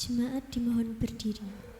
Jemaat dimohon berdiri.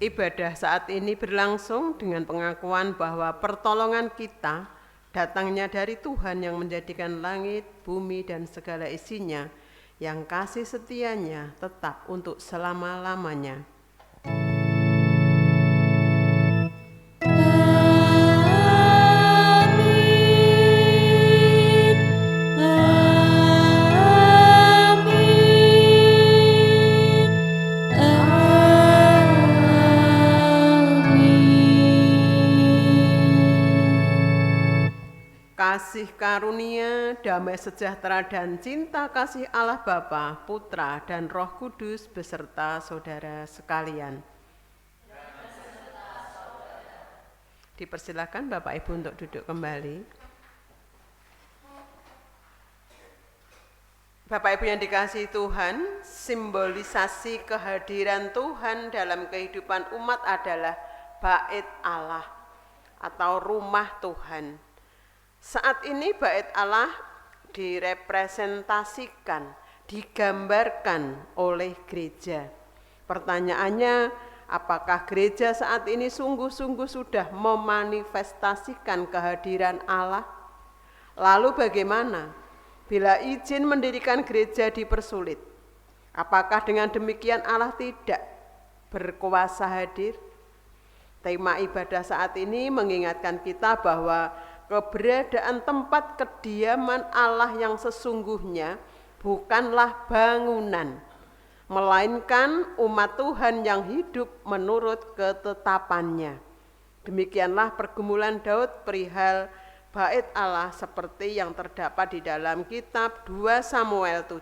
Ibadah saat ini berlangsung dengan pengakuan bahwa pertolongan kita datangnya dari Tuhan yang menjadikan langit, bumi, dan segala isinya, yang kasih setianya tetap untuk selama-lamanya. Kasih karunia, damai sejahtera dan cinta kasih Allah Bapa, Putra, dan Roh Kudus beserta saudara sekalian. Dipersilakan Bapak Ibu untuk duduk kembali. Bapak Ibu yang dikasihi Tuhan, simbolisasi kehadiran Tuhan dalam kehidupan umat adalah Bait Allah atau rumah Tuhan. Saat ini Bait Allah direpresentasikan, digambarkan oleh gereja. Pertanyaannya, apakah gereja saat ini sungguh-sungguh sudah memanifestasikan kehadiran Allah? Lalu bagaimana bila izin mendirikan gereja dipersulit? Apakah dengan demikian Allah tidak berkuasa hadir? Tema ibadah saat ini mengingatkan kita bahwa keberadaan tempat kediaman Allah yang sesungguhnya bukanlah bangunan, melainkan umat Tuhan yang hidup menurut ketetapannya. Demikianlah pergumulan Daud perihal Bait Allah seperti yang terdapat di dalam kitab 2 Samuel 7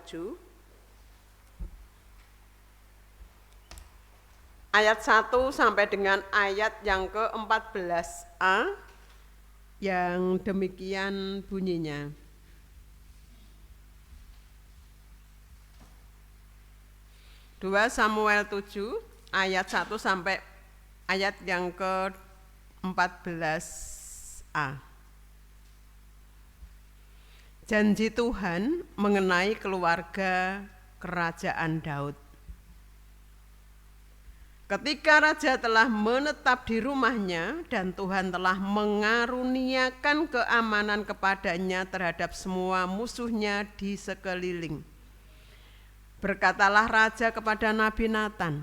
ayat 1 sampai dengan ayat yang ke-14a, yang demikian bunyinya. Dua Samuel 7 ayat 1 sampai ayat yang ke-14a. Janji Tuhan mengenai keluarga kerajaan Daud. Ketika raja telah menetap di rumahnya dan Tuhan telah mengaruniakan keamanan kepadanya terhadap semua musuhnya di sekeliling, berkatalah raja kepada Nabi Natan,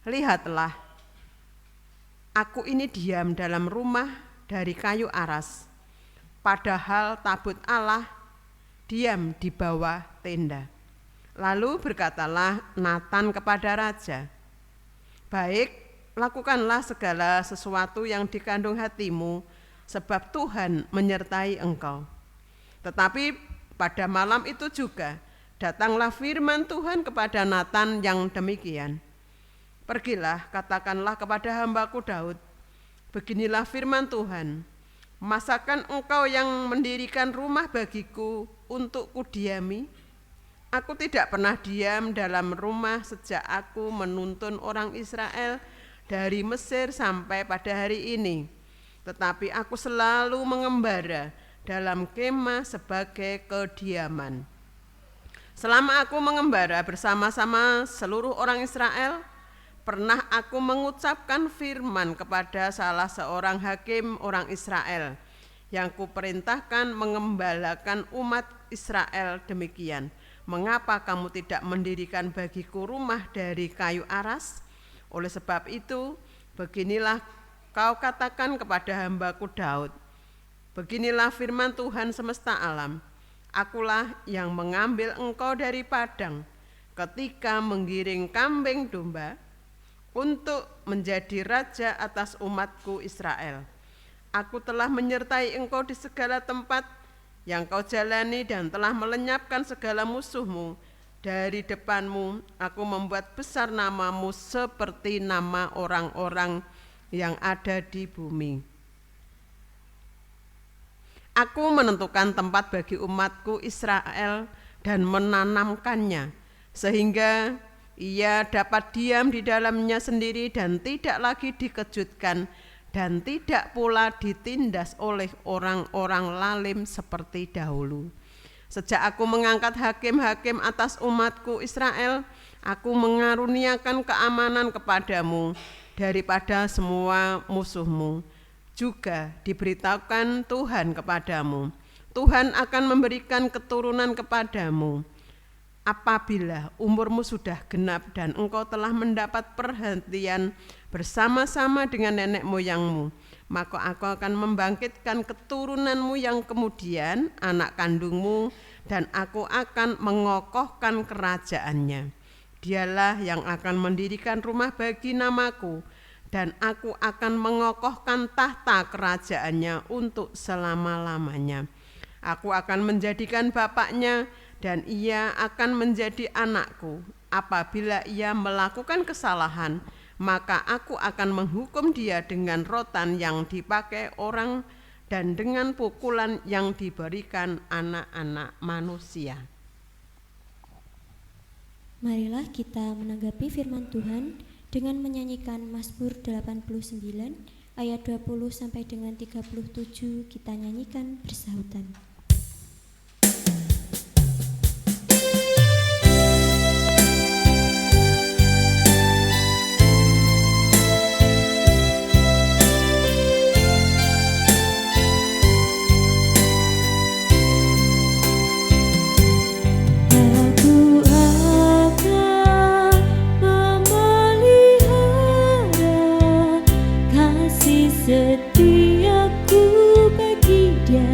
"Lihatlah, aku ini diam dalam rumah dari kayu aras, padahal tabut Allah diam di bawah tenda." Lalu berkatalah Natan kepada raja, "Baik, lakukanlah segala sesuatu yang dikandung hatimu, sebab Tuhan menyertai engkau." Tetapi pada malam itu juga datanglah firman Tuhan kepada Natan yang demikian, Pergilah, katakanlah kepada hambaku Daud, beginilah firman Tuhan, masakan engkau yang mendirikan rumah bagiku untuk kudiami? Aku tidak pernah diam dalam rumah sejak aku menuntun orang Israel dari Mesir sampai pada hari ini. Tetapi aku selalu mengembara dalam kemah sebagai kediaman. Selama aku mengembara bersama-sama seluruh orang Israel, pernah aku mengucapkan firman kepada salah seorang hakim orang Israel yang kuperintahkan mengembalakan umat Israel demikian. Mengapa kamu tidak mendirikan bagiku rumah dari kayu aras? Oleh sebab itu, beginilah kau katakan kepada hambaku Daud, beginilah firman Tuhan semesta alam, akulah yang mengambil engkau dari padang ketika menggiring kambing domba untuk menjadi raja atas umatku Israel. Aku telah menyertai engkau di segala tempat yang kau jalani dan telah melenyapkan segala musuhmu dari depanmu. Aku membuat besar namamu seperti nama orang-orang yang ada di bumi. Aku menentukan tempat bagi umatku Israel dan menanamkannya, sehingga ia dapat diam di dalamnya sendiri dan tidak lagi dikejutkan dan tidak pula ditindas oleh orang-orang lalim seperti dahulu. Sejak aku mengangkat hakim-hakim atas umatku Israel, aku mengaruniakan keamanan kepadamu daripada semua musuhmu. Juga diberitakan Tuhan kepadamu, Tuhan akan memberikan keturunan kepadamu. Apabila umurmu sudah genap dan engkau telah mendapat perhentian bersama-sama dengan nenek moyangmu, maka aku akan membangkitkan keturunanmu yang kemudian anak kandungmu, dan aku akan mengokohkan kerajaannya. Dialah yang akan mendirikan rumah bagi namaku, dan aku akan mengokohkan tahta kerajaannya untuk selama-lamanya. Aku akan menjadikan bapaknya dan ia akan menjadi anakku. Apabila ia melakukan kesalahan, maka aku akan menghukum dia dengan rotan yang dipakai orang dan dengan pukulan yang diberikan anak-anak manusia. Marilah kita menanggapi firman Tuhan dengan menyanyikan Mazmur 89 ayat 20 sampai dengan 37. Kita nyanyikan bersahutan. Setiaku bagi dia.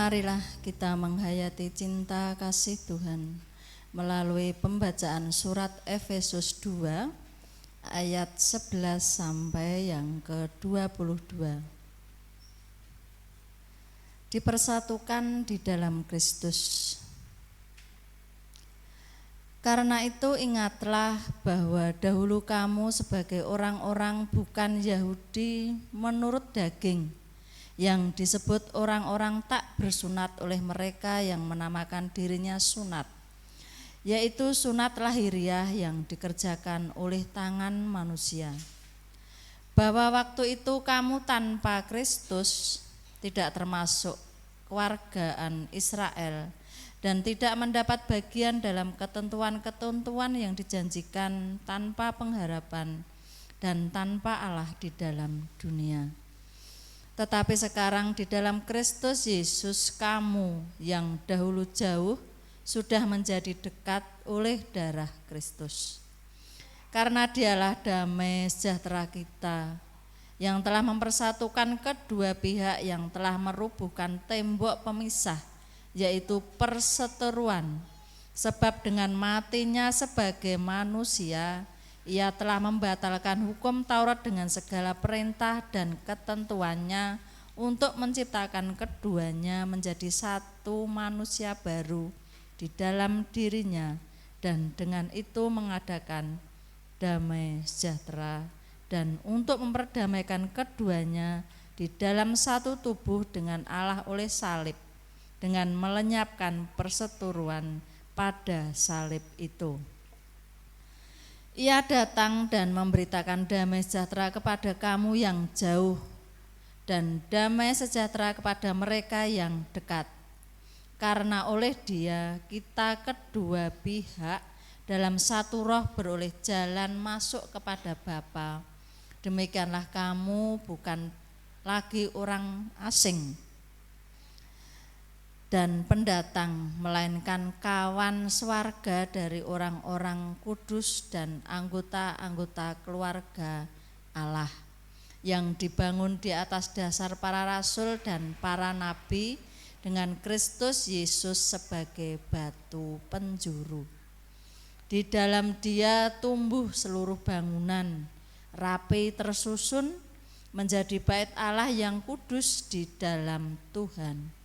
Marilah kita menghayati cinta kasih Tuhan melalui pembacaan surat Efesus 2 ayat 11 sampai yang ke-22. Dipersatukan di dalam Kristus. Karena itu ingatlah bahwa dahulu kamu sebagai orang-orang bukan Yahudi menurut daging, yang disebut orang-orang tak bersunat oleh mereka yang menamakan dirinya sunat, yaitu sunat lahiriah yang dikerjakan oleh tangan manusia. Bahwa waktu itu kamu tanpa Kristus tidak termasuk kewargaan Israel dan tidak mendapat bagian dalam ketentuan-ketentuan yang dijanjikan, tanpa pengharapan dan tanpa Allah di dalam dunia. Tetapi sekarang di dalam Kristus Yesus, kamu yang dahulu jauh sudah menjadi dekat oleh darah Kristus. Karena Dialah damai sejahtera kita, yang telah mempersatukan kedua pihak, yang telah merubuhkan tembok pemisah, yaitu perseteruan. Sebab dengan matinya sebagai manusia, Ia telah membatalkan hukum Taurat dengan segala perintah dan ketentuannya, untuk menciptakan keduanya menjadi satu manusia baru di dalam dirinya, dan dengan itu mengadakan damai sejahtera, dan untuk memperdamaikan keduanya di dalam satu tubuh dengan Allah oleh salib, dengan melenyapkan perseteruan pada salib itu. Ia datang dan memberitakan damai sejahtera kepada kamu yang jauh, dan damai sejahtera kepada mereka yang dekat. Karena oleh Dia kita kedua pihak dalam satu roh beroleh jalan masuk kepada Bapa. Demikianlah kamu bukan lagi orang asing dan pendatang, melainkan kawan swarga dari orang-orang kudus dan anggota-anggota keluarga Allah, yang dibangun di atas dasar para rasul dan para nabi, dengan Kristus Yesus sebagai batu penjuru. Di dalam Dia tumbuh seluruh bangunan, rapi tersusun, menjadi bait Allah yang kudus di dalam Tuhan.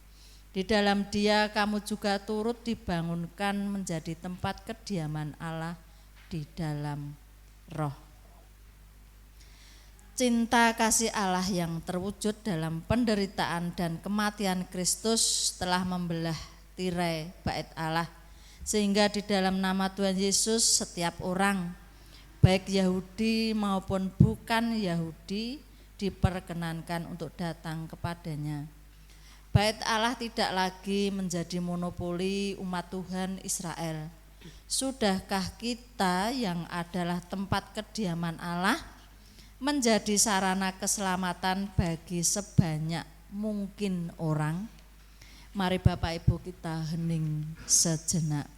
Di dalam Dia kamu juga turut dibangunkan menjadi tempat kediaman Allah di dalam Roh. Cinta kasih Allah yang terwujud dalam penderitaan dan kematian Kristus telah membelah tirai bait Allah, sehingga di dalam nama Tuhan Yesus setiap orang, baik Yahudi maupun bukan Yahudi, diperkenankan untuk datang kepadanya. Bait Allah tidak lagi menjadi monopoli umat Tuhan Israel. Sudahkah kita yang adalah tempat kediaman Allah menjadi sarana keselamatan bagi sebanyak mungkin orang? Mari Bapak Ibu kita hening sejenak.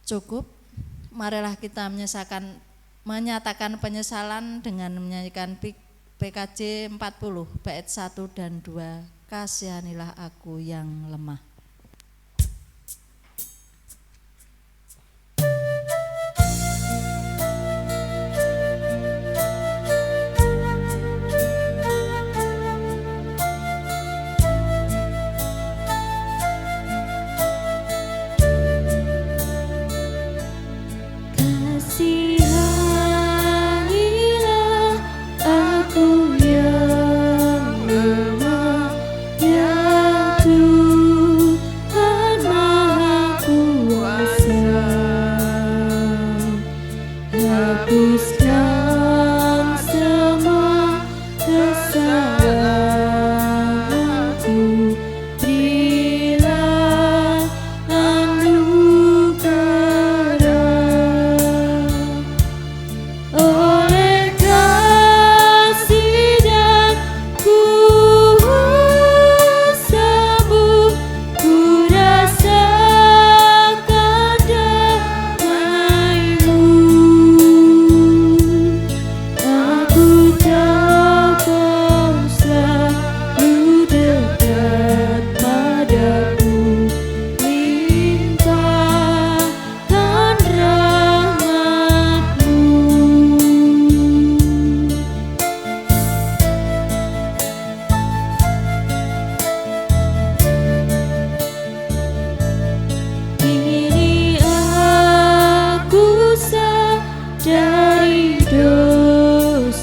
Cukup, marilah kita menyatakan penyesalan dengan menyanyikan PKJ 40 bait 1 dan 2, kasihanilah aku yang lemah. Berilah anugerah dari dosaku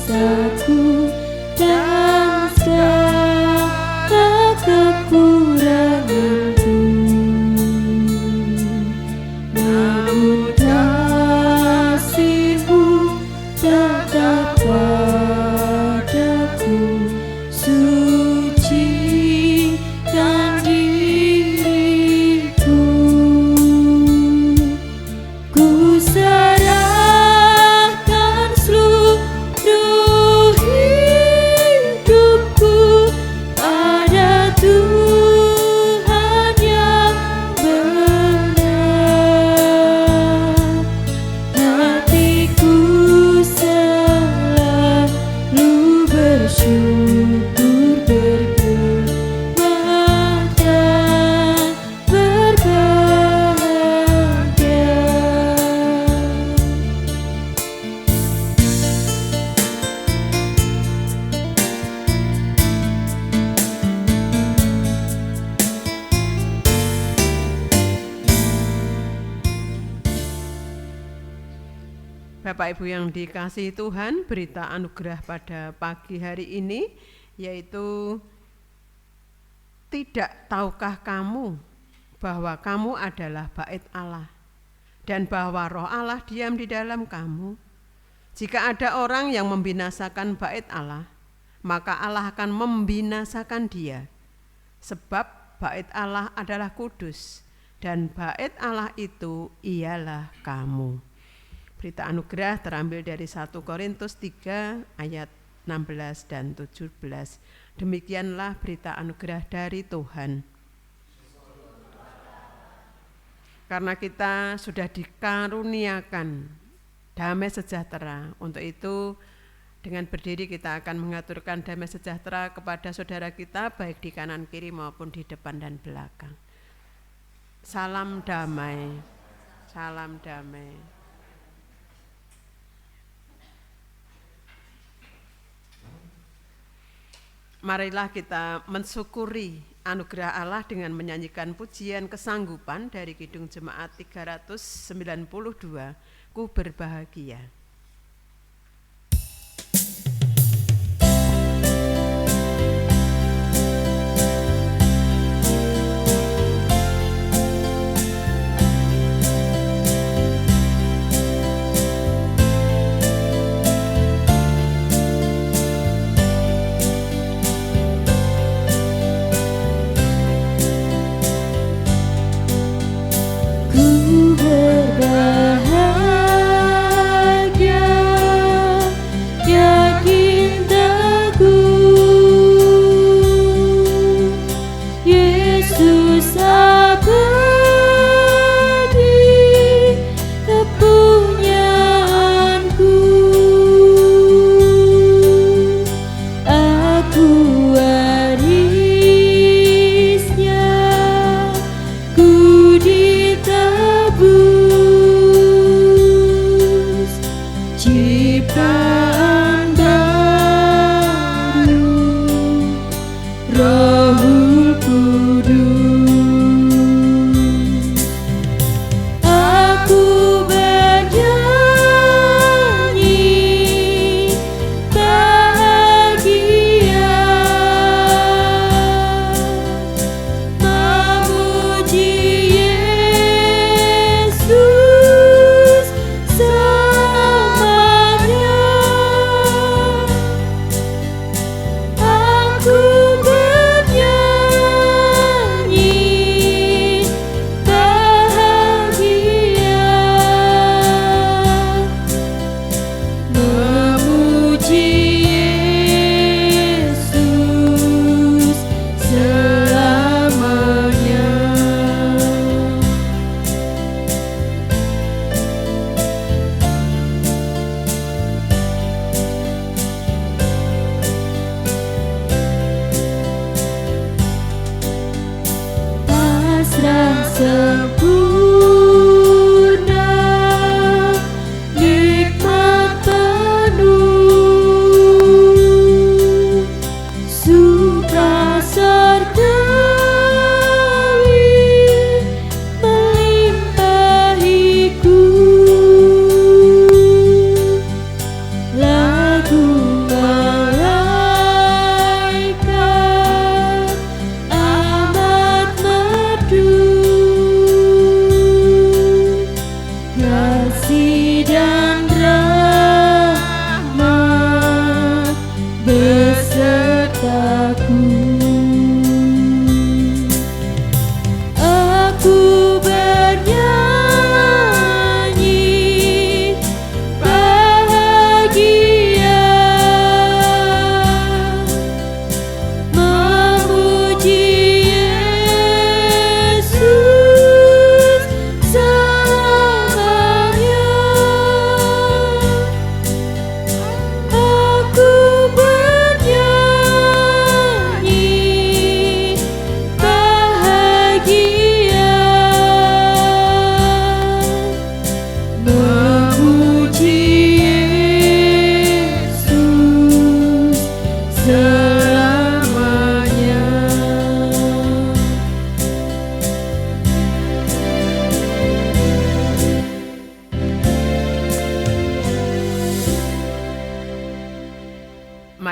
dan segala kekuranganku. Namun kasih-Mu tetap padaku, sucikan diriku. Ku serahkan seluruh hidupku pada Tuhan yang benar. Hatiku selalu bersyukur, bergema dan berbahagia. Bapak Ibu yang dikasihi Tuhan, berita anugerah pada pagi hari ini yaitu, tidak tahukah kamu bahwa kamu adalah bait Allah dan bahwa Roh Allah diam di dalam kamu? Jika ada orang yang membinasakan bait Allah, maka Allah akan membinasakan dia. Sebab bait Allah adalah kudus dan bait Allah itu ialah kamu. Berita anugerah terambil dari 1 Korintus 3 ayat 16 dan 17. Demikianlah berita anugerah dari Tuhan. Karena kita sudah dikaruniakan damai sejahtera, untuk itu dengan berdiri kita akan mengaturkan damai sejahtera kepada saudara kita, baik di kanan kiri maupun di depan dan belakang. Salam damai, salam damai. Marilah kita mensyukuri anugerah Allah dengan menyanyikan pujian kesanggupan dari Kidung Jemaat 392, Ku Berbahagia. Selamanya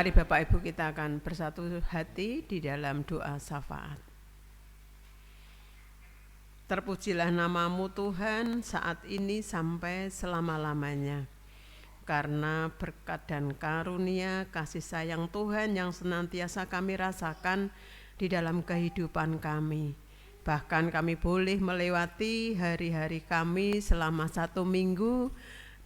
Mari Bapak Ibu kita akan bersatu hati di dalam doa syafaat. Terpujilah namamu Tuhan saat ini sampai selama-lamanya. Karena berkat dan karunia kasih sayang Tuhan yang senantiasa kami rasakan di dalam kehidupan kami. Bahkan kami boleh melewati hari-hari kami selama 1 minggu,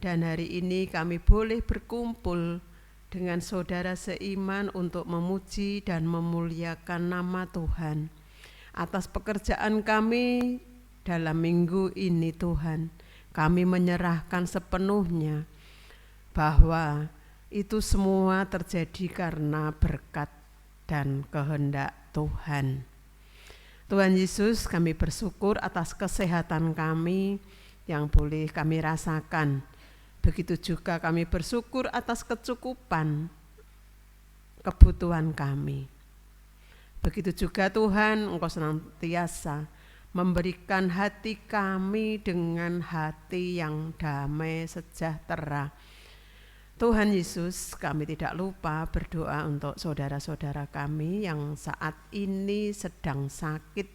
dan hari ini kami boleh berkumpul dengan saudara seiman untuk memuji dan memuliakan nama Tuhan. Atas pekerjaan kami dalam minggu ini Tuhan, kami menyerahkan sepenuhnya bahwa itu semua terjadi karena berkat dan kehendak Tuhan. Tuhan Yesus, kami bersyukur atas kesehatan kami yang boleh kami rasakan. Begitu juga kami bersyukur atas kecukupan kebutuhan kami. Begitu juga Tuhan, Engkau senantiasa memberikan hati kami dengan hati yang damai sejahtera. Tuhan Yesus, kami tidak lupa berdoa untuk saudara-saudara kami yang saat ini sedang sakit,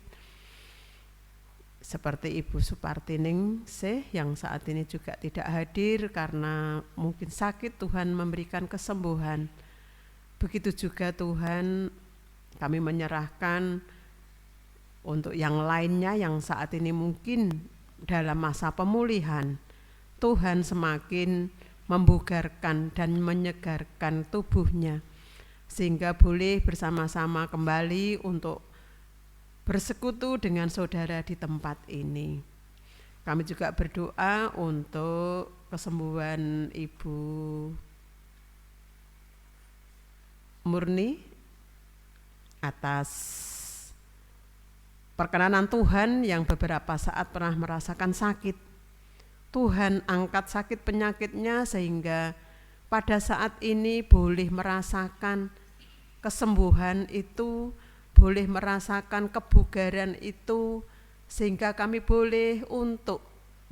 seperti Ibu Supartiningsih yang saat ini juga tidak hadir karena mungkin sakit. Tuhan memberikan kesembuhan. Begitu juga Tuhan, kami menyerahkan untuk yang lainnya yang saat ini mungkin dalam masa pemulihan. Tuhan semakin membugarkan dan menyegarkan tubuhnya, sehingga boleh bersama-sama kembali untuk bersekutu dengan saudara di tempat ini. Kami juga berdoa untuk kesembuhan Ibu Murni atas perkenanan Tuhan yang beberapa saat pernah merasakan sakit. Tuhan angkat sakit penyakitnya sehingga pada saat ini boleh merasakan kesembuhan itu, boleh merasakan kebugaran itu, sehingga kami boleh untuk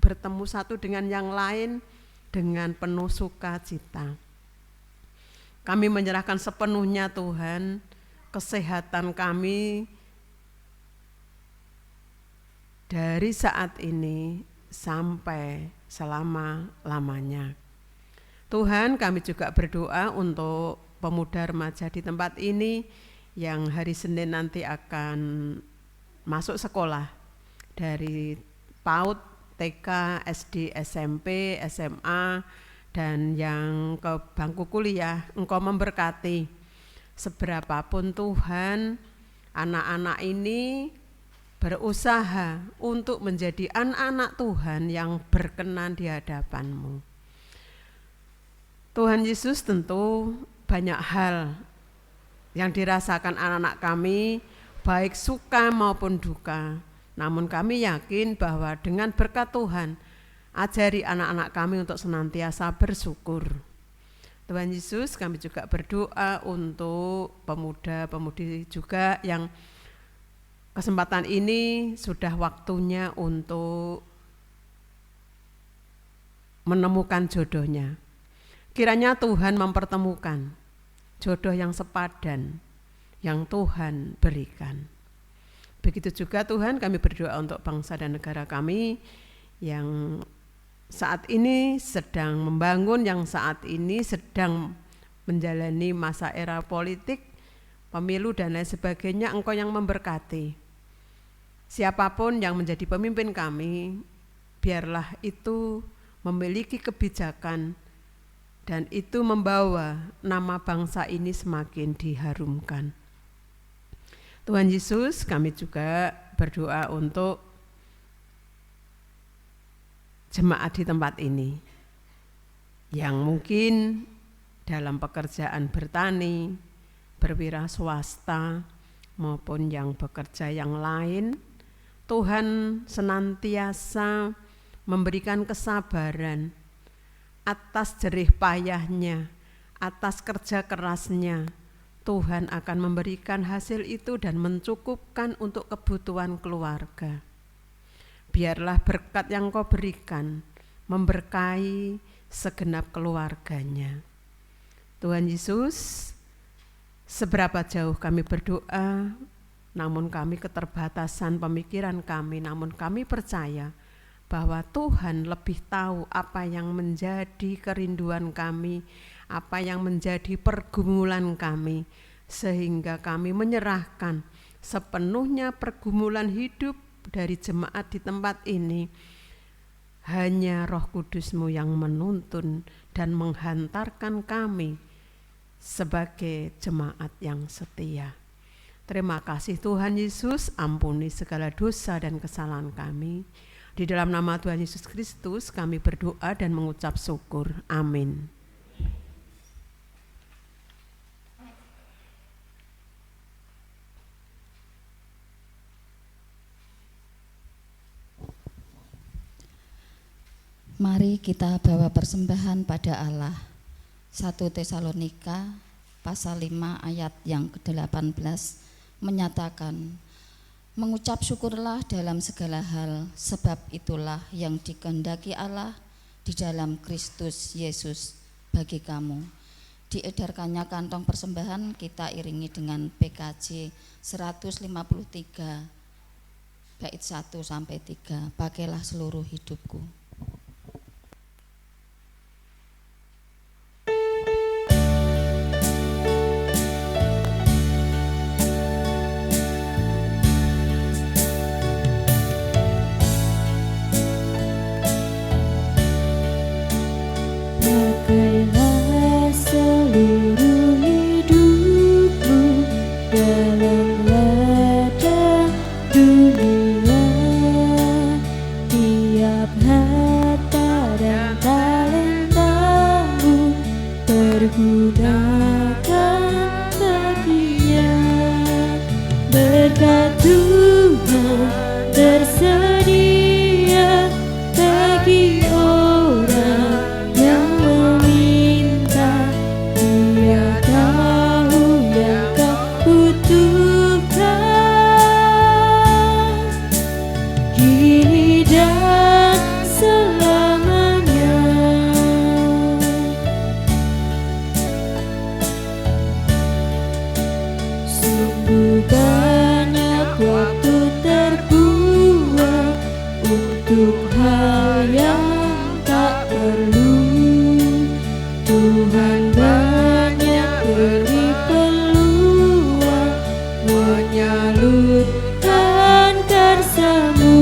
bertemu satu dengan yang lain dengan penuh sukacita. Kami menyerahkan sepenuhnya Tuhan kesehatan kami dari saat ini sampai selama-lamanya. Tuhan, kami juga berdoa untuk pemuda remaja di tempat ini yang hari Senin nanti akan masuk sekolah dari PAUD, TK, SD, SMP, SMA, dan yang ke bangku kuliah. Engkau memberkati seberapapun Tuhan, anak-anak ini berusaha untuk menjadi anak-anak Tuhan yang berkenan di hadapan-Mu. Tuhan Yesus, tentu banyak hal yang dirasakan anak-anak kami, baik suka maupun duka. Namun kami yakin bahwa dengan berkat Tuhan, ajari anak-anak kami untuk senantiasa bersyukur. Tuhan Yesus, kami juga berdoa untuk pemuda-pemudi juga yang kesempatan ini sudah waktunya untuk menemukan jodohnya. Kiranya Tuhan mempertemukan jodoh yang sepadan yang Tuhan berikan. Begitu juga Tuhan, kami berdoa untuk bangsa dan negara kami yang saat ini sedang membangun, yang saat ini sedang menjalani masa era politik, pemilu dan lain sebagainya. Engkau yang memberkati. Siapapun yang menjadi pemimpin kami, biarlah itu memiliki kebijakan dan itu membawa nama bangsa ini semakin diharumkan. Tuhan Yesus, kami juga berdoa untuk jemaat di tempat ini yang mungkin dalam pekerjaan bertani, berwira swasta, maupun yang bekerja yang lain, Tuhan senantiasa memberikan kesabaran atas jerih payahnya, atas kerja kerasnya. Tuhan akan memberikan hasil itu dan mencukupkan untuk kebutuhan keluarga. Biarlah berkat yang Kau berikan memberkahi segenap keluarganya. Tuhan Yesus, seberapa jauh kami berdoa, namun kami keterbatasan pemikiran kami, namun kami percaya bahwa Tuhan lebih tahu apa yang menjadi kerinduan kami, apa yang menjadi pergumulan kami, sehingga kami menyerahkan sepenuhnya pergumulan hidup dari jemaat di tempat ini. Hanya Roh Kudus-Mu yang menuntun dan menghantarkan kami sebagai jemaat yang setia. Terima kasih Tuhan Yesus, ampuni segala dosa dan kesalahan kami. Di dalam nama Tuhan Yesus Kristus kami berdoa dan mengucap syukur. Amin. Mari kita bawa persembahan pada Allah. 1 Tesalonika pasal 5 ayat yang ke-18 menyatakan, mengucap syukurlah dalam segala hal, sebab itulah yang dikehendaki Allah di dalam Kristus Yesus bagi kamu. Diedarkannya kantong persembahan kita iringi dengan PKJ 153 bait 1 sampai 3. Pakailah seluruh hidupku. Pakailah seluruh hidupmu dalam ladang dunia, tiap harta dan talentamu pergunakan baginya. Berkat Tuhan tersedia bagi orang yang meminta. Dia tahu yang kau butuhkan kini dan selamanya. Sungguh banyak waktu terbuang untuk hal yang tak perlu. Tuhan banyak beri peluang menyalurkan karsa-Mu.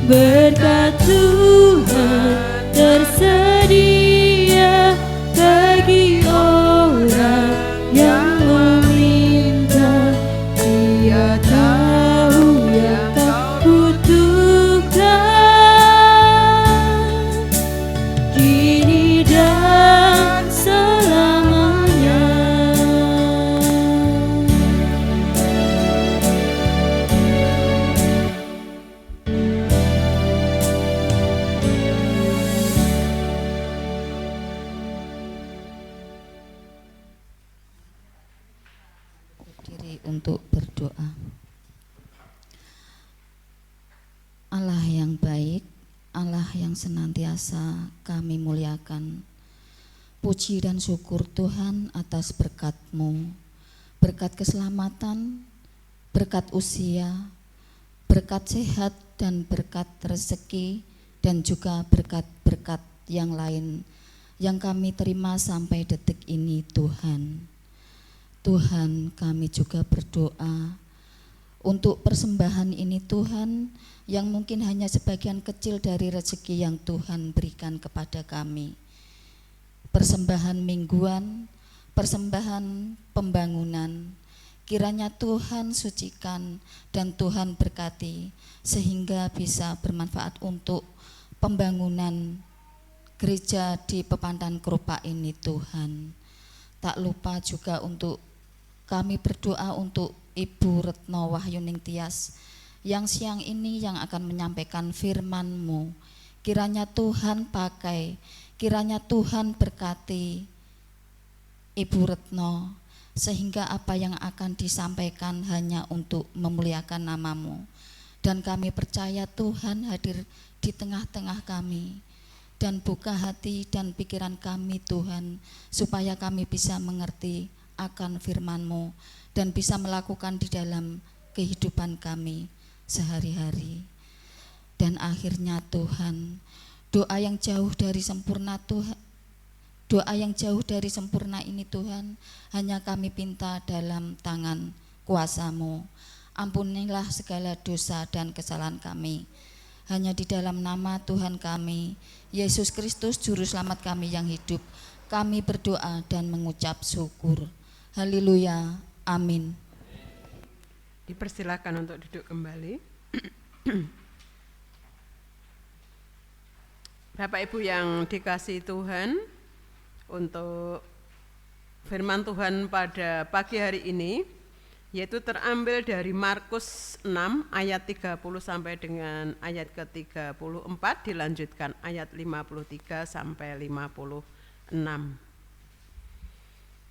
Berkat Tuhan tersedia bagi orang yang meminta. Dia tahu yang kau butuhkan kini dan selamanya. Berdiri untuk berdoa. Allah yang baik, Allah yang senantiasa kami muliakan. Puji dan syukur Tuhan atas berkat-Mu, berkat keselamatan, berkat usia, berkat sehat dan berkat rezeki, dan juga berkat-berkat yang lain yang kami terima sampai detik ini Tuhan. Tuhan, kami juga berdoa untuk persembahan ini Tuhan, yang mungkin hanya sebagian kecil dari rezeki yang Tuhan berikan kepada kami. persembahan mingguan, persembahan pembangunan. Kiranya Tuhan sucikan dan Tuhan berkati sehingga bisa bermanfaat untuk pembangunan gereja di Pepandan Kerupak ini Tuhan. Tak lupa juga untuk kami berdoa untuk Ibu Retno Wahyuning Tias yang siang ini yang akan menyampaikan firman-Mu. Kiranya Tuhan pakai, kiranya Tuhan berkati Ibu Retno, sehingga apa yang akan disampaikan hanya untuk memuliakan nama-Mu. Dan kami percaya Tuhan hadir di tengah-tengah kami, dan buka hati dan pikiran kami Tuhan, supaya kami bisa mengerti akan firman-Mu dan bisa melakukan di dalam kehidupan kami sehari-hari. Dan akhirnya Tuhan, doa yang jauh dari sempurna Tuhan, doa yang jauh dari sempurna ini Tuhan, hanya kami pinta dalam tangan kuasa-Mu. Ampunilah segala dosa dan kesalahan kami. Hanya di dalam nama Tuhan kami, Yesus Kristus Juru Selamat kami yang hidup, kami berdoa dan mengucap syukur. Haleluya, amin. Dipersilakan untuk duduk kembali. Bapak Ibu yang dikasihi Tuhan, untuk firman Tuhan pada pagi hari ini yaitu terambil dari Markus 6 ayat 30 sampai dengan ayat ke-34, dilanjutkan ayat 53 sampai 56.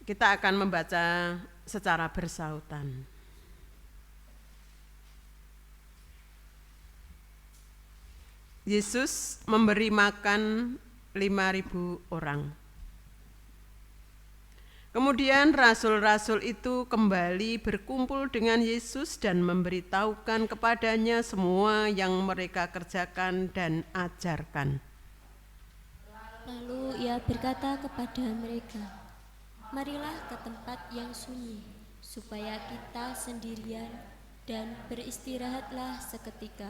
Kita akan membaca secara bersautan. Yesus memberi makan 5.000 orang. Kemudian rasul-rasul itu kembali berkumpul dengan Yesus dan memberitahukan kepadanya semua yang mereka kerjakan dan ajarkan. Lalu ia berkata kepada mereka, "Marilah ke tempat yang sunyi, supaya kita sendirian dan beristirahatlah seketika."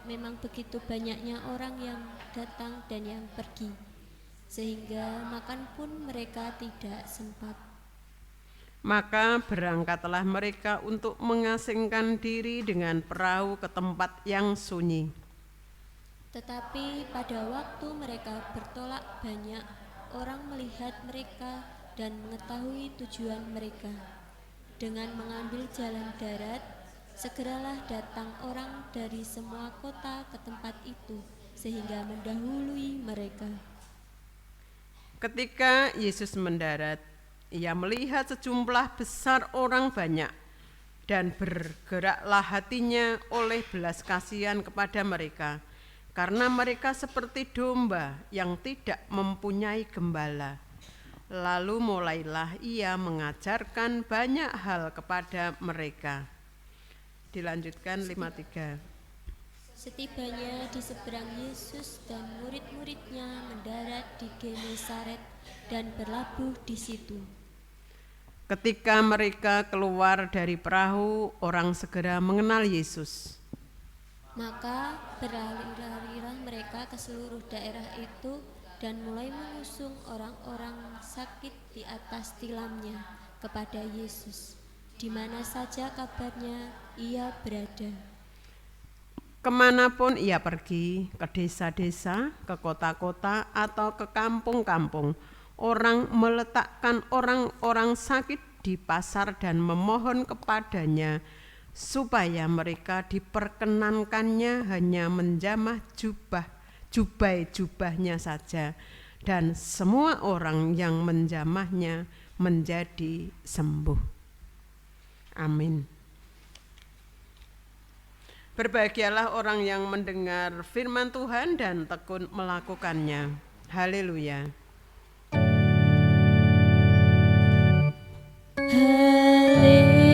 Memang begitu banyaknya orang yang datang dan yang pergi, sehingga makan pun mereka tidak sempat. Maka berangkatlah mereka untuk mengasingkan diri dengan perahu ke tempat yang sunyi. Tetapi pada waktu mereka bertolak, banyak orang melihat mereka dan mengetahui tujuan mereka. Dengan mengambil jalan darat, segeralah datang orang dari semua kota ke tempat itu, sehingga mendahului mereka. Ketika Yesus mendarat, ia melihat sejumlah besar orang banyak, dan bergeraklah hatinya oleh belas kasihan kepada mereka, karena mereka seperti domba yang tidak mempunyai gembala. Lalu mulailah ia mengajarkan banyak hal kepada mereka. Dilanjutkan 53. Setibanya di seberang Yesus dan murid-muridnya mendarat di Genesaret dan berlabuh di situ. Ketika mereka keluar dari perahu, orang segera mengenal Yesus. Maka berlari-larilah mereka ke seluruh daerah itu dan mulai mengusung orang-orang sakit di atas tilamnya kepada Yesus, di mana saja kabarnya ia berada. Kemanapun ia pergi, ke desa-desa, ke kota-kota, atau ke kampung-kampung, orang meletakkan orang-orang sakit di pasar dan memohon kepadanya supaya mereka diperkenankannya hanya menjamah jubah-jubahnya saja, dan semua orang yang menjamahnya menjadi sembuh. Amin. Berbahagialah orang yang mendengar firman Tuhan dan tekun melakukannya. Haleluya. Haleluya,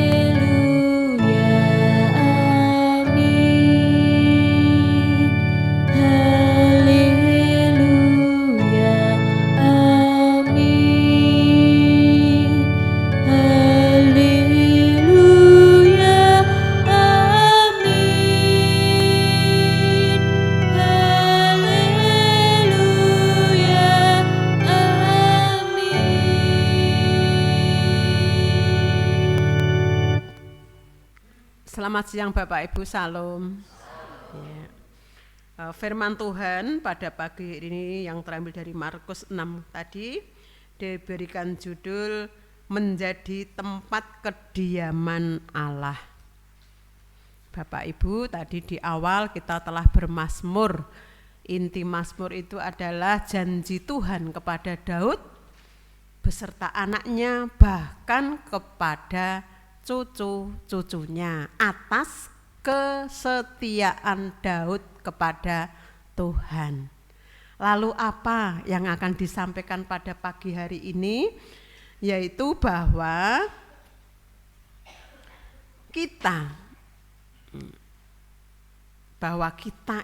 Selamat siang Bapak Ibu, salam. Ya. Firman Tuhan pada pagi ini yang terambil dari Markus 6 tadi diberikan judul menjadi tempat kediaman Allah. Bapak Ibu, tadi di awal kita telah bermazmur. Inti mazmur itu adalah janji Tuhan kepada Daud beserta anaknya, bahkan kepada cucu-cucunya atas kesetiaan Daud kepada Tuhan. Lalu apa yang akan disampaikan pada pagi hari ini? Yaitu bahwa kita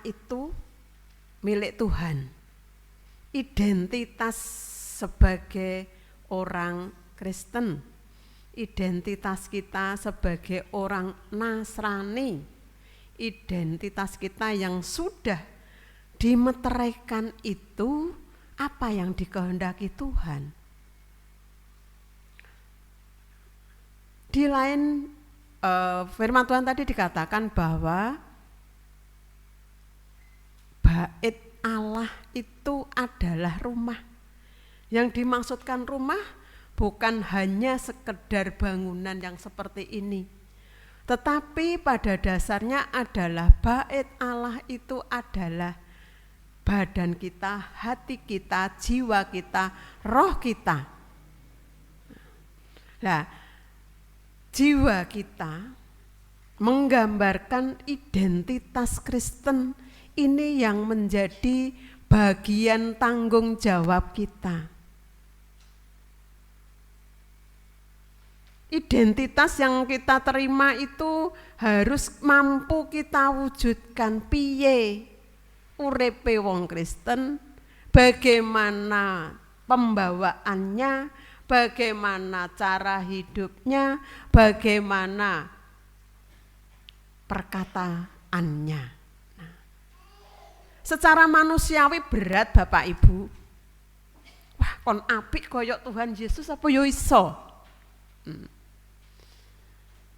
itu milik Tuhan. Identitas sebagai orang Kristen, identitas kita sebagai orang Nasrani, identitas kita yang sudah dimeteraikan itu apa yang dikehendaki Tuhan. Di lain firman Tuhan tadi dikatakan bahwa bait Allah itu adalah rumah. Yang dimaksudkan rumah bukan hanya sekedar bangunan yang seperti ini, tetapi pada dasarnya adalah bait Allah itu adalah badan kita, hati kita, jiwa kita, roh kita. Nah, jiwa kita menggambarkan identitas Kristen ini yang menjadi bagian tanggung jawab kita. Identitas yang kita terima itu harus mampu kita wujudkan. Piye urepe wong Kristen, bagaimana pembawaannya, bagaimana cara hidupnya, bagaimana perkataannya. Secara manusiawi berat Bapak Ibu. Wah, kon apik koyok Tuhan Yesus apa yo iso.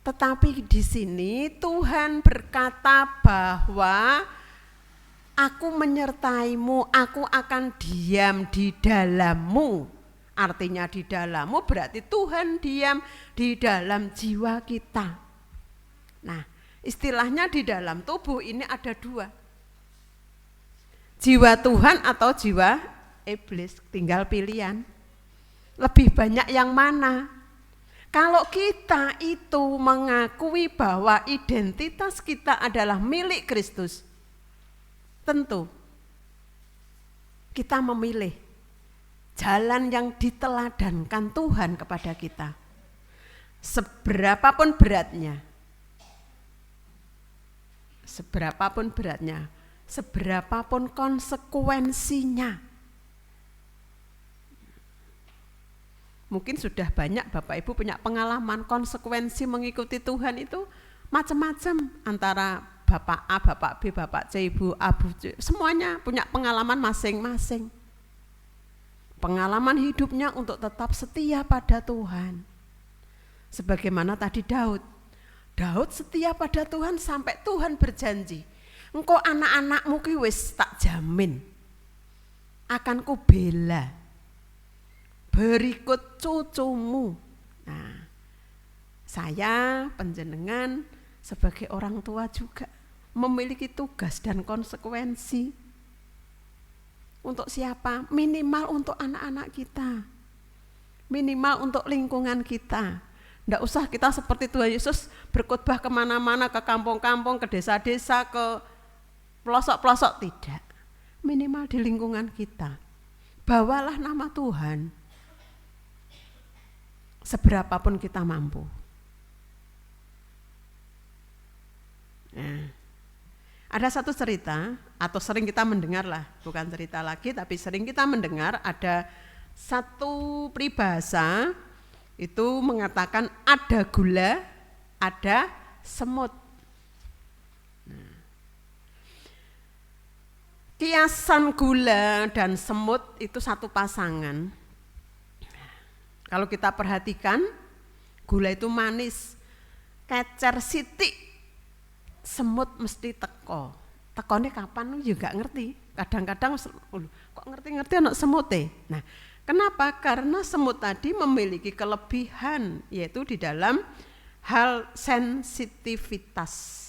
Tetapi di sini Tuhan berkata bahwa aku menyertaimu, aku akan diam di dalammu. Artinya di dalammu berarti Tuhan diam di dalam jiwa kita. Nah, istilahnya di dalam tubuh ini ada dua. Jiwa Tuhan atau jiwa iblis, tinggal pilihan. Lebih banyak yang mana? Kalau kita itu mengakui bahwa identitas kita adalah milik Kristus, tentu kita memilih jalan yang diteladankan Tuhan kepada kita. Seberapapun beratnya, seberapapun konsekuensinya. Mungkin sudah banyak Bapak Ibu punya pengalaman konsekuensi mengikuti Tuhan itu macam-macam, antara Bapak A, Bapak B, Bapak C, Ibu A, Bu C, semuanya punya pengalaman masing-masing. Pengalaman hidupnya untuk tetap setia pada Tuhan. Sebagaimana tadi Daud setia pada Tuhan sampai Tuhan berjanji, engkau anak-anakmu ki wis tak jamin akan ku bela, berikut cucumu. Nah, saya penjenengan sebagai orang tua juga memiliki tugas dan konsekuensi. Untuk siapa? Minimal untuk anak-anak kita, minimal untuk lingkungan kita. Tidak usah kita seperti Tuhan Yesus berkhotbah kemana-mana, ke kampung-kampung, ke desa-desa, ke pelosok-pelosok, tidak. Minimal di lingkungan kita. Bawalah nama Tuhan seberapapun kita mampu. Nah, ada satu cerita, atau sering kita mendengar lah, bukan cerita lagi, tapi sering kita mendengar ada satu peribahasa itu mengatakan ada gula, ada semut. Kiasan gula dan semut itu satu pasangan. Kalau kita perhatikan, gula itu manis, kecer sitik semut mesti teko. Tekone kapan juga ngerti. Kadang-kadang kok ngerti-ngerti anak semut Nah, kenapa? Karena semut tadi memiliki kelebihan, yaitu di dalam hal sensitivitas.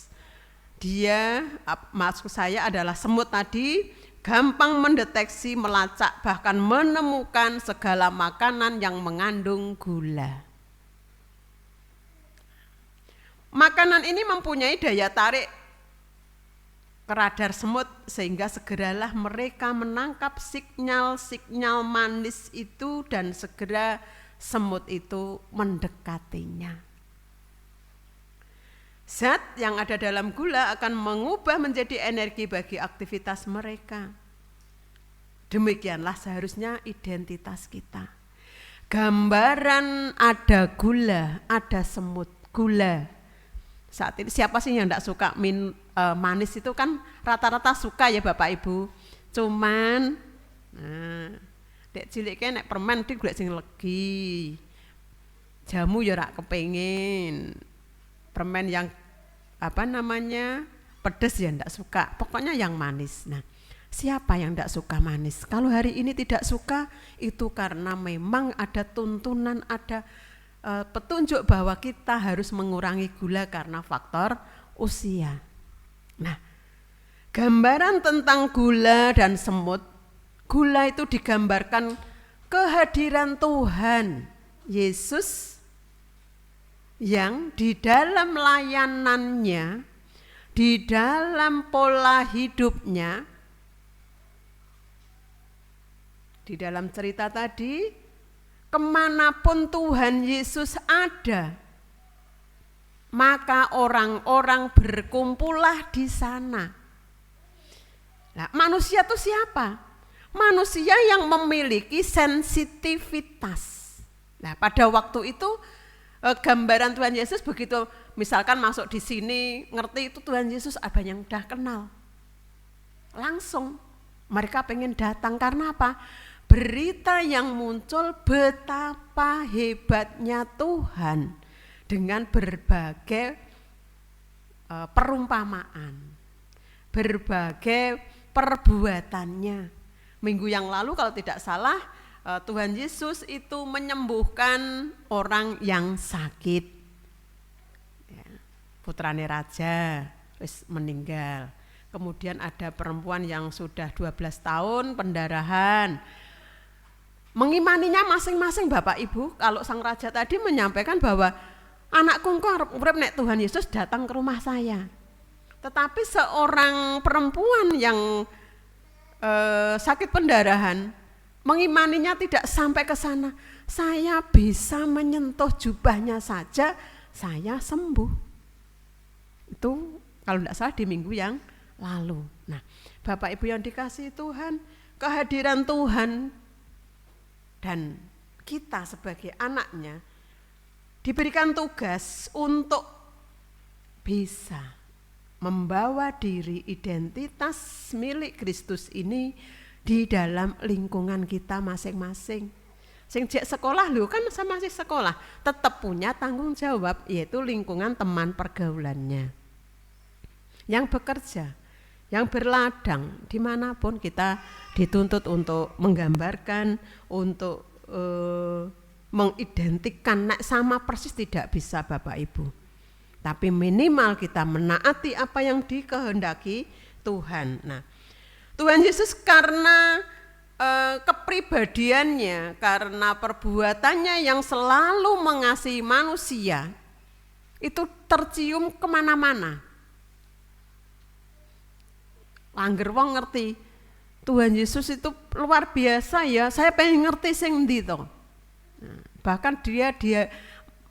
Dia, maksud saya adalah semut tadi gampang mendeteksi, melacak, bahkan menemukan segala makanan yang mengandung gula. Makanan ini mempunyai daya tarik ke radar semut sehingga segeralah mereka menangkap sinyal-sinyal manis itu dan segera semut itu mendekatinya. Zat yang ada dalam gula akan mengubah menjadi energi bagi aktivitas mereka. Demikianlah seharusnya identitas kita. Gambaran ada gula, ada semut, gula. Saat ini siapa sih yang tidak suka manis itu kan rata-rata suka ya Bapak Ibu. Cuman dek cilik nek permen iki golek sing legi. Jamu ya rak kepengin. Permen yang pedes ya ndak suka. Pokoknya yang manis. Nah, siapa yang ndak suka manis? Kalau hari ini tidak suka itu karena memang ada tuntunan, ada petunjuk bahwa kita harus mengurangi gula karena faktor usia. Nah, gambaran tentang gula dan semut, gula itu digambarkan kehadiran Tuhan Yesus yang di dalam layanannya, di dalam pola hidupnya, di dalam cerita tadi, kemanapun Tuhan Yesus ada, maka orang-orang berkumpullah di sana. Nah, manusia itu siapa? Manusia yang memiliki sensitivitas. Nah, pada waktu itu gambaran Tuhan Yesus begitu, misalkan masuk di sini, ngerti itu Tuhan Yesus ada yang udah kenal. Langsung mereka pengen datang karena apa? Berita yang muncul betapa hebatnya Tuhan dengan berbagai perumpamaan, berbagai perbuatannya. Minggu yang lalu kalau tidak salah Tuhan Yesus itu menyembuhkan orang yang sakit. Ya, putrane raja terus meninggal. Kemudian ada perempuan yang sudah 12 tahun pendarahan. Mengimaninya masing-masing Bapak Ibu. Kalau sang raja tadi menyampaikan bahwa anakku engko arep urip nek Tuhan Yesus datang ke rumah saya. Tetapi seorang perempuan yang sakit pendarahan mengimaninya tidak sampai ke sana. Saya bisa menyentuh jubahnya saja, saya sembuh. Itu kalau tidak salah di minggu yang lalu. Nah, Bapak Ibu yang dikasihi Tuhan, kehadiran Tuhan dan kita sebagai anaknya diberikan tugas untuk bisa membawa diri identitas milik Kristus ini di dalam lingkungan kita masing-masing. Sing jek sekolah lho kan sama masih sekolah, tetap punya tanggung jawab yaitu lingkungan teman pergaulannya. Yang bekerja, yang berladang dimanapun kita dituntut untuk menggambarkan, untuk mengidentikan. Nek sama persis tidak bisa Bapak Ibu, tapi minimal kita menaati apa yang dikehendaki Tuhan. Nah, Tuhan Yesus karena kepribadiannya, karena perbuatannya yang selalu mengasihi manusia, itu tercium kemana-mana. Angger wong ngerti Tuhan Yesus itu luar biasa ya, saya pengen ngerti sing ndi to. Bahkan dia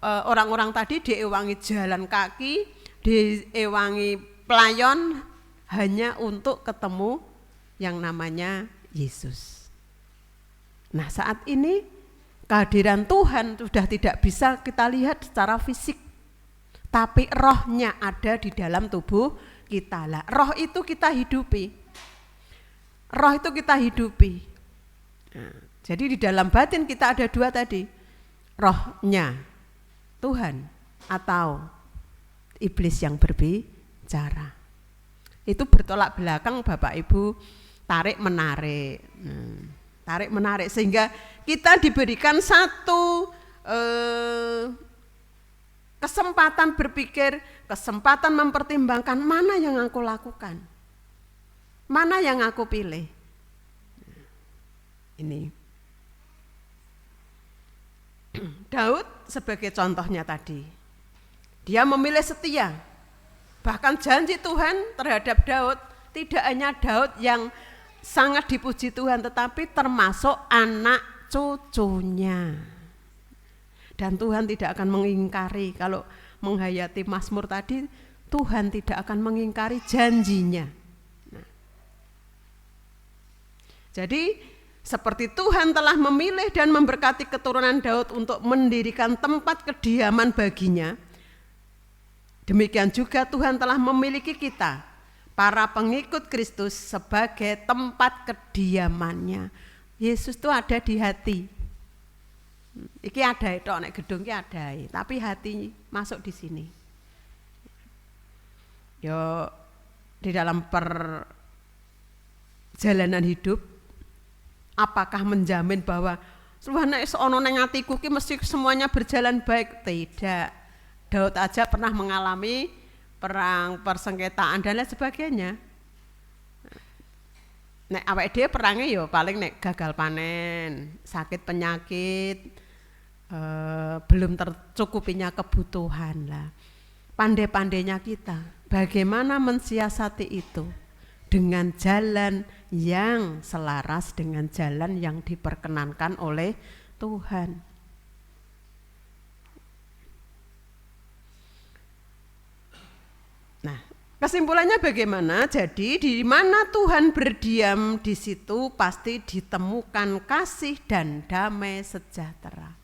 orang-orang tadi diewangi jalan kaki, diewangi pelayon hanya untuk ketemu yang namanya Yesus. Nah, saat ini kehadiran Tuhan sudah tidak bisa kita lihat secara fisik, tapi rohnya ada di dalam tubuh kita. Lah, roh itu kita hidupi. Roh itu kita hidupi. Nah, jadi di dalam batin kita ada dua tadi, rohnya Tuhan atau iblis yang berbicara. berbicara. Itu bertolak belakang Bapak Ibu, tarik menarik. Tarik menarik sehingga kita diberikan satu kesempatan berpikir, kesempatan mempertimbangkan mana yang aku lakukan, mana yang aku pilih. Ini Daud sebagai contohnya tadi, dia memilih setia. Bahkan janji Tuhan terhadap Daud, tidak hanya Daud yang sangat dipuji Tuhan, tetapi termasuk anak cucunya. Dan Tuhan tidak akan mengingkari, kalau menghayati Mazmur tadi, Tuhan tidak akan mengingkari janjinya. Nah, jadi seperti Tuhan telah memilih dan memberkati keturunan Daud untuk mendirikan tempat kediaman baginya, demikian juga Tuhan telah memiliki kita, para pengikut Kristus, sebagai tempat kediamannya. Yesus itu ada di hati. Iki ada itu, nek gedung iki ada, tapi hati masuk di sini. Yo di dalam perjalanan hidup, apakah menjamin bahwa nek ono nang atiku ki mesti semuanya berjalan baik? Tidak. Daud aja pernah mengalami perang, persengketaan dan lain sebagainya. Nek awake dhewe perange ya paling nek gagal panen, sakit penyakit, belum tercukupinya kebutuhan lah. Pandai-pandainya kita bagaimana mensiasati itu dengan jalan yang selaras dengan jalan yang diperkenankan oleh Tuhan. Nah, kesimpulannya bagaimana? Jadi di mana Tuhan berdiam, di situ pasti ditemukan kasih dan damai sejahtera.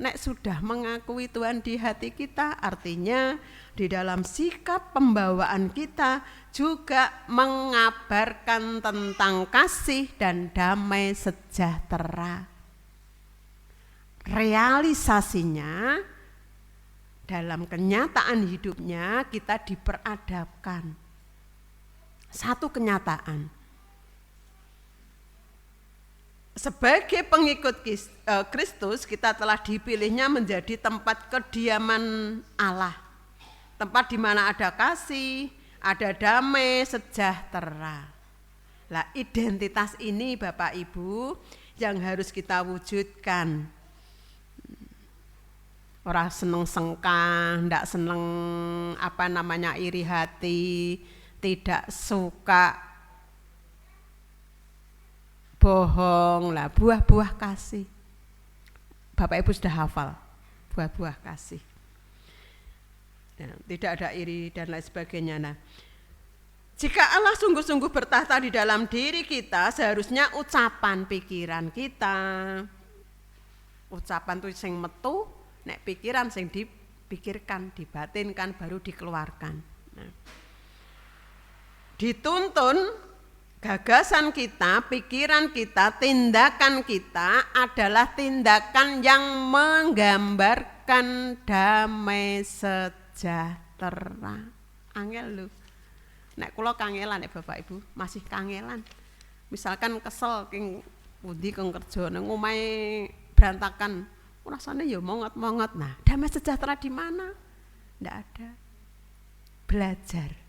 Nek sudah mengakui Tuhan di hati kita, artinya di dalam sikap pembawaan kita juga mengabarkan tentang kasih dan damai sejahtera. Realisasinya dalam kenyataan hidupnya kita diperadabkan. Satu kenyataan. Sebagai pengikut Kristus, kita telah dipilihnya menjadi tempat kediaman Allah. Tempat di mana ada kasih, ada damai sejahtera. Lah, identitas ini Bapak Ibu yang harus kita wujudkan. Orang seneng sengkang, ndak seneng iri hati, tidak suka bohong lah, buah-buah kasih. Bapak Ibu sudah hafal buah-buah kasih. Ya, tidak ada iri dan lain sebagainya. Nah, jika Allah sungguh-sungguh bertahta di dalam diri kita, seharusnya ucapan pikiran kita, ucapan itu sing metu, nek pikiran sing dipikirkan, dibatinkan, baru dikeluarkan. Nah, dituntun gagasan kita, pikiran kita, tindakan kita adalah tindakan yang menggambarkan damai sejahtera. Angel lho. Nek kula kangelan nek Bapak Ibu, masih kangelan. Misalkan kesel king pundi keng kerja nang omahe berantakan, rasanya ya mongot-mongot. Nah, damai sejahtera di mana? Ndak ada. Belajar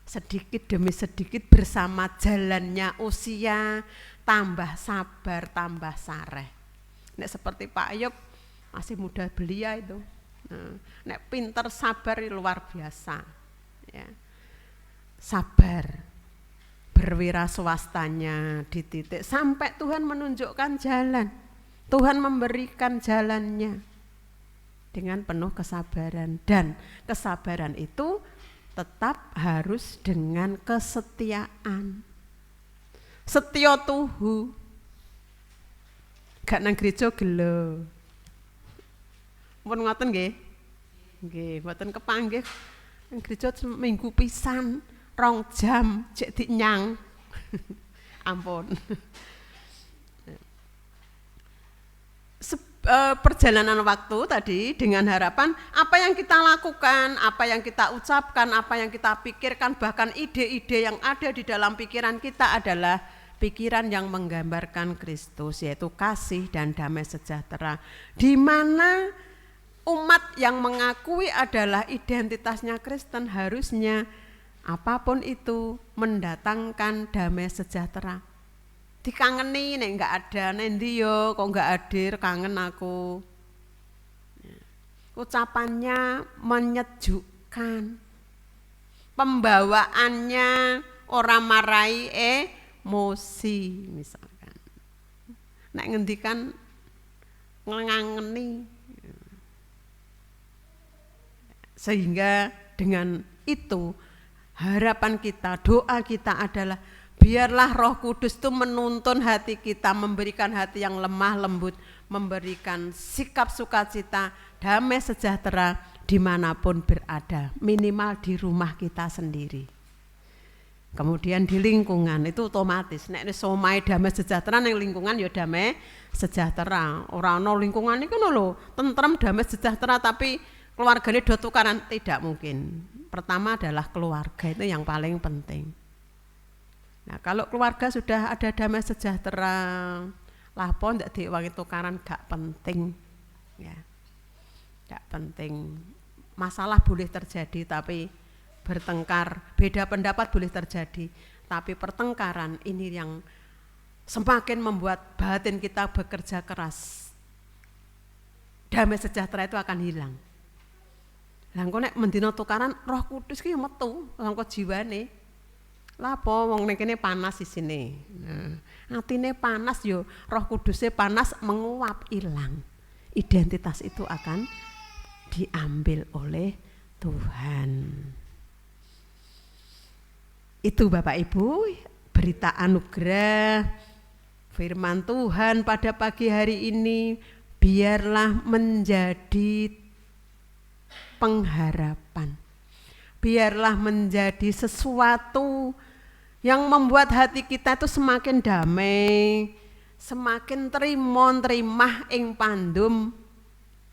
sedikit demi sedikit bersama jalannya usia, tambah sabar, tambah sareh. Nek seperti Pak Ayub masih muda belia itu. Nah, nek pinter sabar luar biasa. Ya. Sabar, berwira swastanya di titik sampai Tuhan menunjukkan jalan. Tuhan memberikan jalannya dengan penuh kesabaran, dan kesabaran itu tetap harus dengan kesetiaan. Setya tuhu. Gak nang gereja gelo. Pun ngoten nggih? Nggih, mboten kepanggih. Nang gereja minggu pisan, 2 jam cek dinyang. Ampun. perjalanan waktu tadi dengan harapan apa yang kita lakukan, apa yang kita ucapkan, apa yang kita pikirkan, bahkan ide-ide yang ada di dalam pikiran kita adalah pikiran yang menggambarkan Kristus, yaitu kasih dan damai sejahtera, di mana umat yang mengakui adalah identitasnya Kristen harusnya apapun itu mendatangkan damai sejahtera. Dikangeni nek enggak ada, nendi yo kok enggak hadir, kangen aku. Ucapannya menyejukkan. Pembawaannya orang marai emosi misalkan. Nek ngendikan ngangeni. Sehingga dengan itu harapan kita, doa kita adalah biarlah Roh Kudus itu menuntun hati kita, memberikan hati yang lemah lembut, memberikan sikap sukacita, damai sejahtera dimanapun berada, minimal di rumah kita sendiri. Kemudian di lingkungan itu otomatis, nek somai damai sejahtera neng lingkungan ya damai sejahtera. Orang no lingkungan ini kan lho, tentrem damai sejahtera tapi keluarganya do tukaran, tidak mungkin. Pertama adalah keluarga, itu yang paling penting. Nah, kalau keluarga sudah ada damai sejahtera, lapon ndak diwangi tukaran gak penting. Ya. Gak penting. Masalah boleh terjadi tapi bertengkar, beda pendapat boleh terjadi, tapi pertengkaran ini yang semakin membuat batin kita bekerja keras. Damai sejahtera itu akan hilang. Lah engko nek mendina tukaran Roh Kudus ki metu saka jiwane. Lapo wong ning kene panas isine. Nah, atine panas yo, Roh Kudusnya panas menguap hilang. Identitas itu akan diambil oleh Tuhan. Itu Bapak Ibu, berita anugerah firman Tuhan pada pagi hari ini biarlah menjadi pengharapan. Biarlah menjadi sesuatu yang membuat hati kita itu semakin damai, semakin terimah ing pandum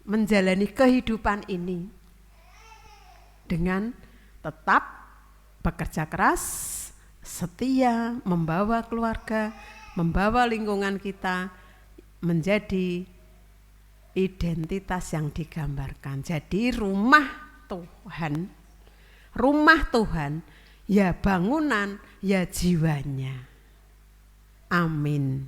menjalani kehidupan ini dengan tetap bekerja keras, setia, membawa keluarga, membawa lingkungan kita menjadi identitas yang digambarkan. Jadi rumah Tuhan, ya bangunan, ya jiwanya. Amin.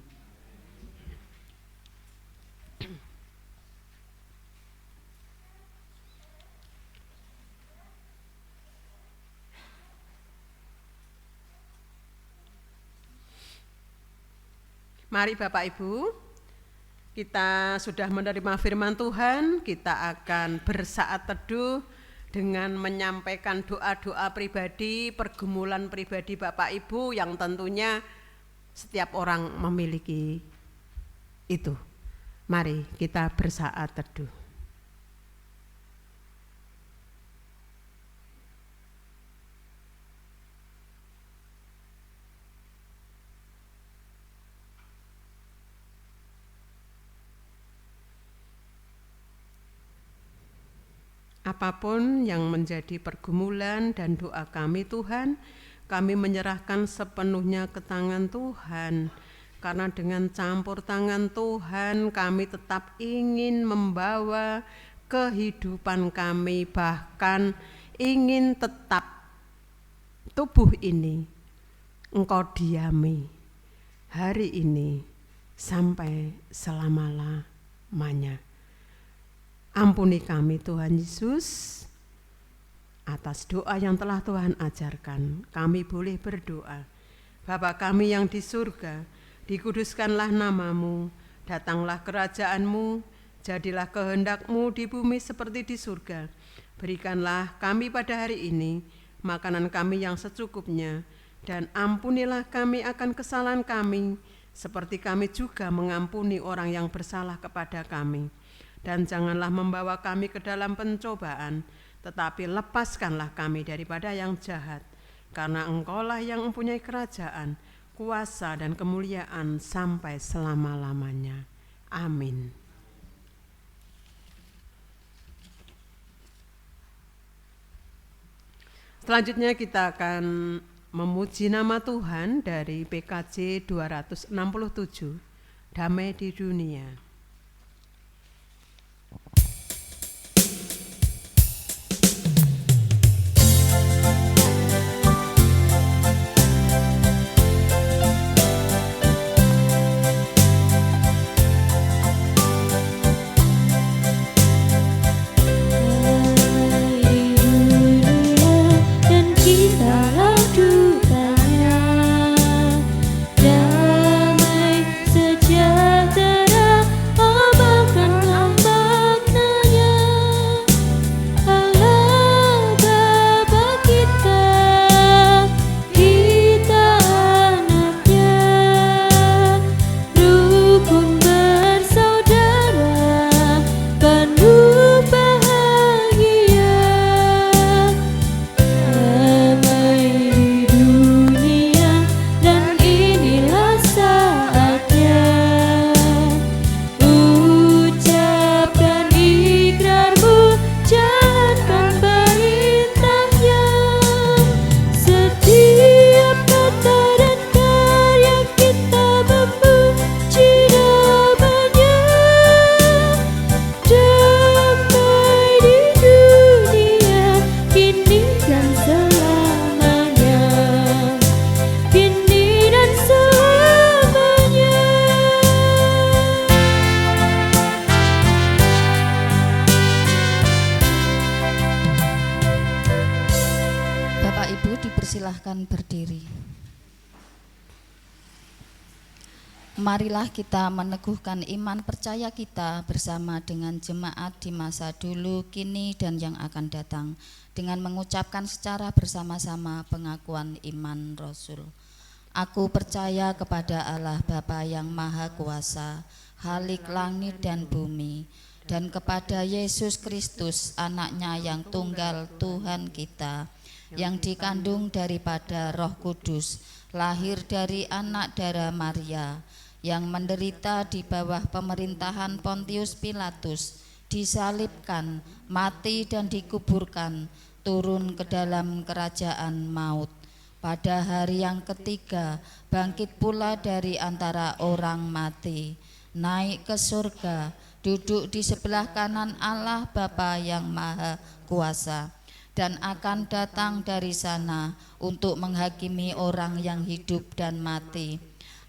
Mari Bapak Ibu, kita sudah menerima firman Tuhan, kita akan bersaat teduh dengan menyampaikan doa-doa pribadi, pergumulan pribadi Bapak Ibu yang tentunya setiap orang memiliki itu. Mari kita bersaat teduh. Apapun yang menjadi pergumulan dan doa kami Tuhan, kami menyerahkan sepenuhnya ke tangan Tuhan. Karena dengan campur tangan Tuhan kami tetap ingin membawa kehidupan kami, bahkan ingin tetap tubuh ini Engkau diami hari ini sampai selama-lamanya. Ampuni kami Tuhan Yesus atas doa yang telah Tuhan ajarkan. Kami boleh berdoa. Bapa kami yang di surga, dikuduskanlah namamu, datanglah kerajaanmu, jadilah kehendak-mu di bumi seperti di surga. Berikanlah kami pada hari ini makanan kami yang secukupnya, dan ampunilah kami akan kesalahan kami, seperti kami juga mengampuni orang yang bersalah kepada kami. Dan janganlah membawa kami ke dalam pencobaan, tetapi lepaskanlah kami daripada yang jahat. Karena Engkaulah yang mempunyai kerajaan, kuasa dan kemuliaan sampai selama-lamanya. Amin. Selanjutnya kita akan memuji nama Tuhan dari PKJ 267, Damai di Dunia. Silahkan berdiri. Marilah kita meneguhkan iman percaya kita bersama dengan jemaat di masa dulu, kini, dan yang akan datang, dengan mengucapkan secara bersama-sama pengakuan iman Rasul. Aku percaya kepada Allah Bapa yang Maha Kuasa, Khalik langit dan bumi, dan kepada Yesus Kristus, anaknya yang tunggal Tuhan kita, yang dikandung daripada Roh Kudus, lahir dari anak darah Maria, yang menderita di bawah pemerintahan Pontius Pilatus, disalibkan, mati dan dikuburkan, turun ke dalam kerajaan maut. Pada hari yang ketiga, bangkit pula dari antara orang mati, naik ke surga, duduk di sebelah kanan Allah Bapa yang Maha Kuasa, dan akan datang dari sana untuk menghakimi orang yang hidup dan mati.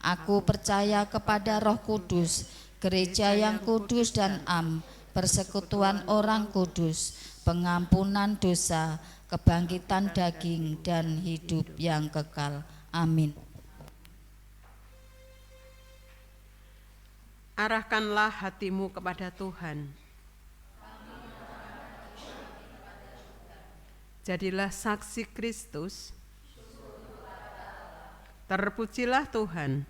Aku percaya kepada Roh Kudus, gereja yang kudus dan am, persekutuan orang kudus, pengampunan dosa, kebangkitan daging, dan hidup yang kekal. Amin. Arahkanlah hatimu kepada Tuhan. Jadilah saksi Kristus. Terpujilah Tuhan.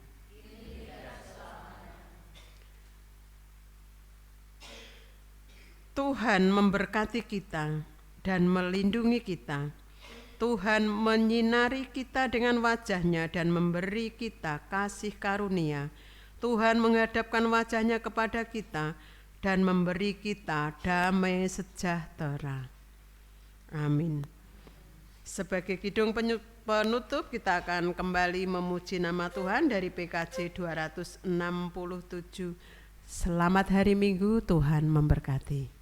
Tuhan memberkati kita dan melindungi kita. Tuhan menyinari kita dengan wajah-Nya dan memberi kita kasih karunia. Tuhan menghadapkan wajah-Nya kepada kita dan memberi kita damai sejahtera. Amin. Sebagai kidung penutup, kita akan kembali memuji nama Tuhan dari PKJ 267. Selamat hari Minggu, Tuhan memberkati.